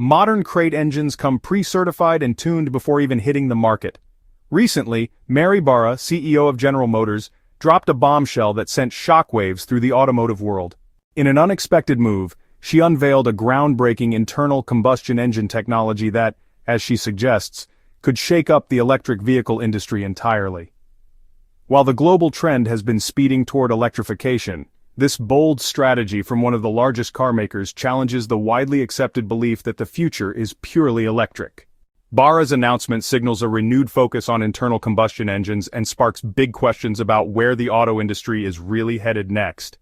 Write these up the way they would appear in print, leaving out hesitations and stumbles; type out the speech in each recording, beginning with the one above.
modern crate engines come pre-certified and tuned before even hitting the market. Recently, Mary Barra, CEO of General Motors, dropped a bombshell that sent shockwaves through the automotive world. In an unexpected move, she unveiled a groundbreaking internal combustion engine technology that, as she suggests, could shake up the electric vehicle industry entirely. While the global trend has been speeding toward electrification, this bold strategy from one of the largest car makers challenges the widely accepted belief that the future is purely electric. Barra's announcement signals a renewed focus on internal combustion engines and sparks big questions about where the auto industry is really headed next.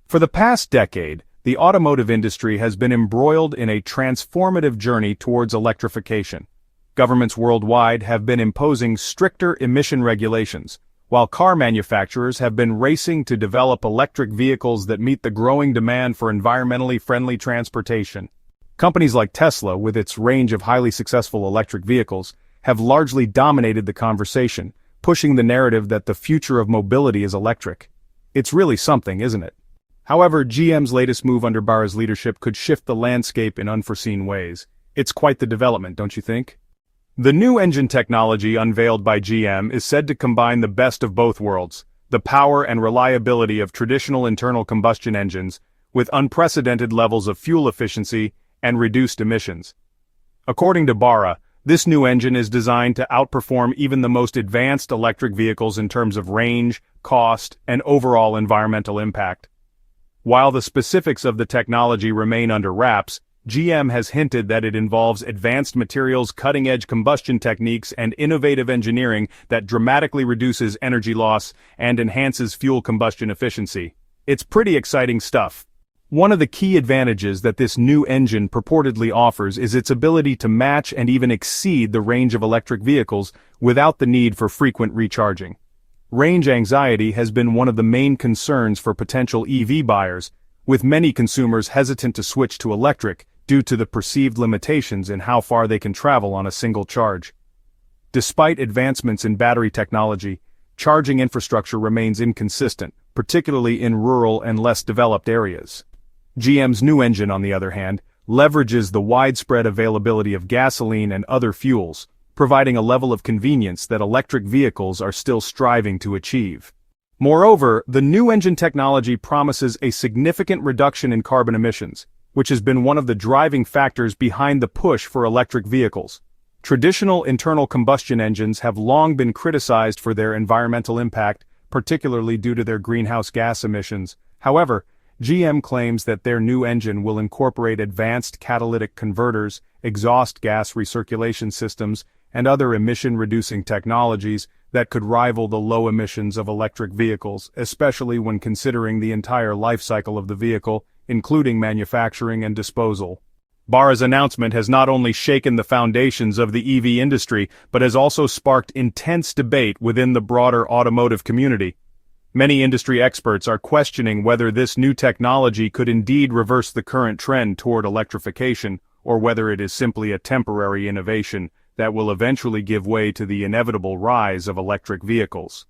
For the past decade, the automotive industry has been embroiled in a transformative journey towards electrification. Governments worldwide have been imposing stricter emission regulations, while car manufacturers have been racing to develop electric vehicles that meet the growing demand for environmentally friendly transportation. Companies like Tesla, with its range of highly successful electric vehicles, have largely dominated the conversation, pushing the narrative that the future of mobility is electric. It's really something, isn't it? However, GM's latest move under Barra's leadership could shift the landscape in unforeseen ways. It's quite the development, don't you think? The new engine technology unveiled by GM is said to combine the best of both worlds, the power and reliability of traditional internal combustion engines, with unprecedented levels of fuel efficiency and reduced emissions. According to Barra, this new engine is designed to outperform even the most advanced electric vehicles in terms of range, cost, and overall environmental impact. While the specifics of the technology remain under wraps, GM has hinted that it involves advanced materials, cutting-edge combustion techniques, and innovative engineering that dramatically reduces energy loss and enhances fuel combustion efficiency. It's pretty exciting stuff. One of the key advantages that this new engine purportedly offers is its ability to match and even exceed the range of electric vehicles without the need for frequent recharging. Range anxiety has been one of the main concerns for potential EV buyers, with many consumers hesitant to switch to electric due to the perceived limitations in how far they can travel on a single charge. Despite advancements in battery technology, charging infrastructure remains inconsistent, particularly in rural and less developed areas. GM's new engine, on the other hand, leverages the widespread availability of gasoline and other fuels, providing a level of convenience that electric vehicles are still striving to achieve. Moreover, the new engine technology promises a significant reduction in carbon emissions, which has been one of the driving factors behind the push for electric vehicles. Traditional internal combustion engines have long been criticized for their environmental impact, particularly due to their greenhouse gas emissions. However, GM claims that their new engine will incorporate advanced catalytic converters, exhaust gas recirculation systems, and other emission-reducing technologies that could rival the low emissions of electric vehicles, especially when considering the entire life cycle of the vehicle, including manufacturing and disposal. Barra's announcement has not only shaken the foundations of the EV industry, but has also sparked intense debate within the broader automotive community. Many industry experts are questioning whether this new technology could indeed reverse the current trend toward electrification, or whether it is simply a temporary innovation that will eventually give way to the inevitable rise of electric vehicles.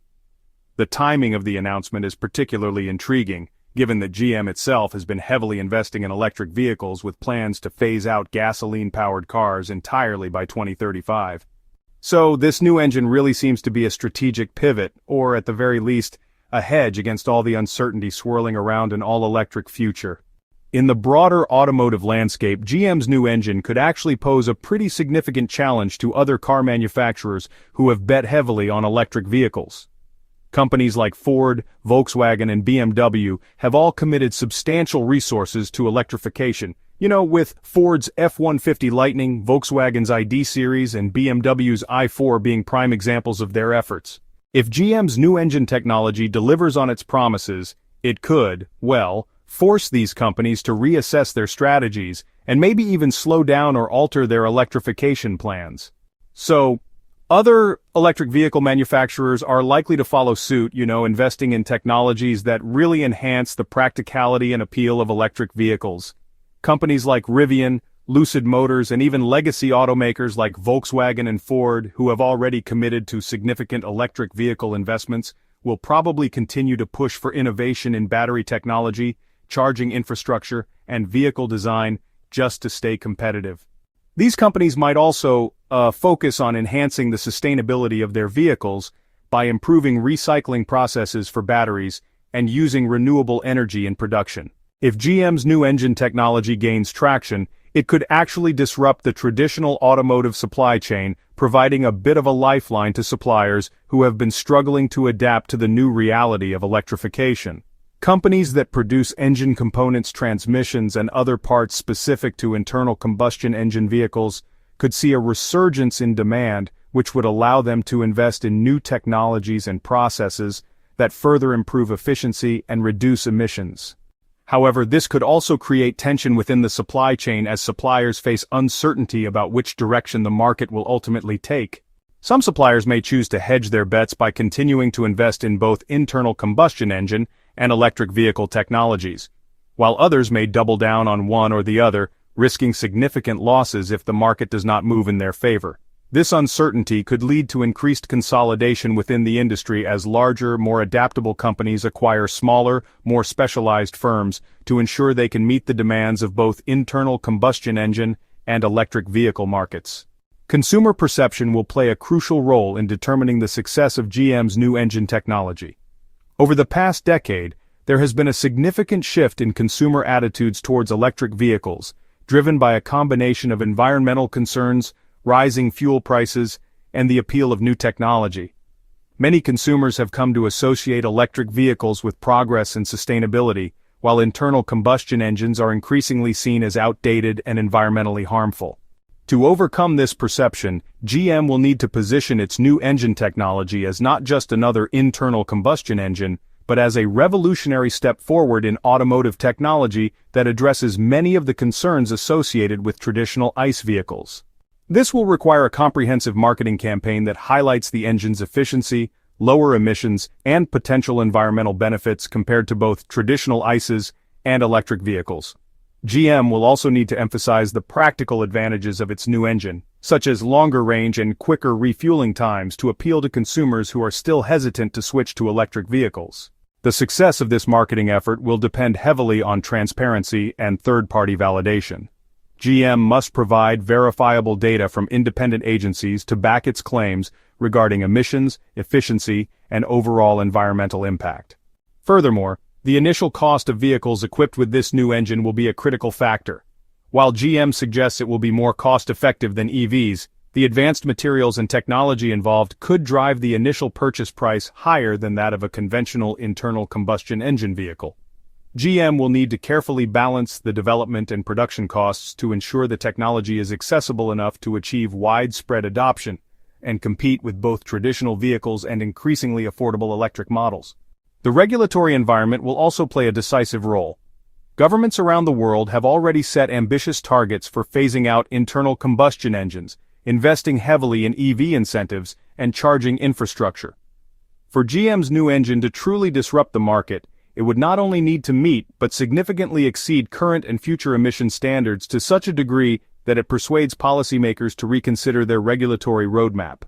The timing of the announcement is particularly intriguing, given that GM itself has been heavily investing in electric vehicles with plans to phase out gasoline-powered cars entirely by 2035. So this new engine really seems to be a strategic pivot, or at the very least, a hedge against all the uncertainty swirling around an all-electric future. In the broader automotive landscape, GM's new engine could actually pose a pretty significant challenge to other car manufacturers who have bet heavily on electric vehicles. Companies like Ford, Volkswagen, and BMW have all committed substantial resources to electrification, with Ford's F-150 Lightning, Volkswagen's ID series, and BMW's i4 being prime examples of their efforts. If GM's new engine technology delivers on its promises, it could, force these companies to reassess their strategies and maybe even slow down or alter their electrification plans. So, other electric vehicle manufacturers are likely to follow suit, investing in technologies that really enhance the practicality and appeal of electric vehicles. Companies like Rivian, Lucid Motors, and even legacy automakers like Volkswagen and Ford, who have already committed to significant electric vehicle investments, will probably continue to push for innovation in battery technology, charging infrastructure, and vehicle design just to stay competitive. These companies might also focus on enhancing the sustainability of their vehicles by improving recycling processes for batteries and using renewable energy in production. If GM's new engine technology gains traction, it could actually disrupt the traditional automotive supply chain, providing a bit of a lifeline to suppliers who have been struggling to adapt to the new reality of electrification. Companies that produce engine components, transmissions, and other parts specific to internal combustion engine vehicles could see a resurgence in demand, which would allow them to invest in new technologies and processes that further improve efficiency and reduce emissions. However, this could also create tension within the supply chain as suppliers face uncertainty about which direction the market will ultimately take. Some suppliers may choose to hedge their bets by continuing to invest in both internal combustion engine and electric vehicle technologies, while others may double down on one or the other, risking significant losses if the market does not move in their favor. This uncertainty could lead to increased consolidation within the industry as larger, more adaptable companies acquire smaller, more specialized firms to ensure they can meet the demands of both internal combustion engine and electric vehicle markets. Consumer perception will play a crucial role in determining the success of GM's new engine technology. Over the past decade, there has been a significant shift in consumer attitudes towards electric vehicles, driven by a combination of environmental concerns, rising fuel prices, and the appeal of new technology. Many consumers have come to associate electric vehicles with progress and sustainability, while internal combustion engines are increasingly seen as outdated and environmentally harmful. To overcome this perception, GM will need to position its new engine technology as not just another internal combustion engine, but as a revolutionary step forward in automotive technology that addresses many of the concerns associated with traditional ICE vehicles. This will require a comprehensive marketing campaign that highlights the engine's efficiency, lower emissions, and potential environmental benefits compared to both traditional ICEs and electric vehicles. GM will also need to emphasize the practical advantages of its new engine, such as longer range and quicker refueling times to appeal to consumers who are still hesitant to switch to electric vehicles. The success of this marketing effort will depend heavily on transparency and third-party validation. GM must provide verifiable data from independent agencies to back its claims regarding emissions, efficiency, and overall environmental impact. Furthermore, the initial cost of vehicles equipped with this new engine will be a critical factor. While GM suggests it will be more cost-effective than EVs, the advanced materials and technology involved could drive the initial purchase price higher than that of a conventional internal combustion engine vehicle. GM will need to carefully balance the development and production costs to ensure the technology is accessible enough to achieve widespread adoption and compete with both traditional vehicles and increasingly affordable electric models. The regulatory environment will also play a decisive role. Governments around the world have already set ambitious targets for phasing out internal combustion engines, investing heavily in EV incentives, and charging infrastructure. For GM's new engine to truly disrupt the market, it would not only need to meet but significantly exceed current and future emission standards to such a degree that it persuades policymakers to reconsider their regulatory roadmap.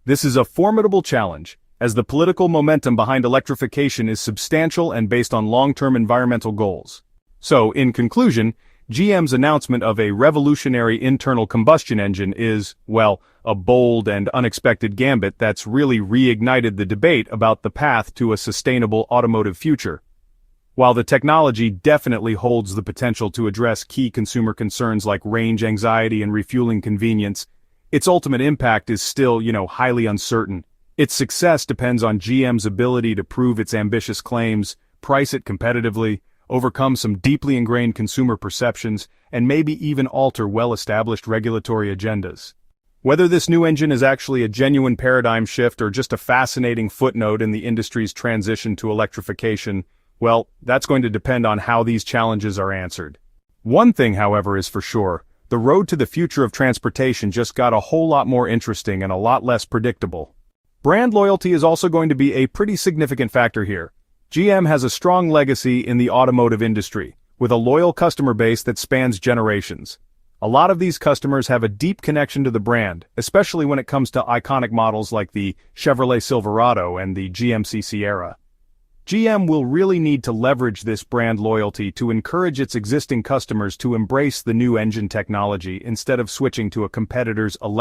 This is a formidable challenge, as the political momentum behind electrification is substantial and based on long-term environmental goals. So, in conclusion, GM's announcement of a revolutionary internal combustion engine is, well, a bold and unexpected gambit that's really reignited the debate about the path to a sustainable automotive future. While the technology definitely holds the potential to address key consumer concerns like range anxiety and refueling convenience, its ultimate impact is still, highly uncertain. Its success depends on GM's ability to prove its ambitious claims, price it competitively, overcome some deeply ingrained consumer perceptions, and maybe even alter well-established regulatory agendas. Whether this new engine is actually a genuine paradigm shift or just a fascinating footnote in the industry's transition to electrification, well, that's going to depend on how these challenges are answered. One thing, however, is for sure: the road to the future of transportation just got a whole lot more interesting and a lot less predictable. Brand loyalty is also going to be a pretty significant factor here. GM has a strong legacy in the automotive industry, with a loyal customer base that spans generations. A lot of these customers have a deep connection to the brand, especially when it comes to iconic models like the Chevrolet Silverado and the GMC Sierra. GM will really need to leverage this brand loyalty to encourage its existing customers to embrace the new engine technology instead of switching to a competitor's electric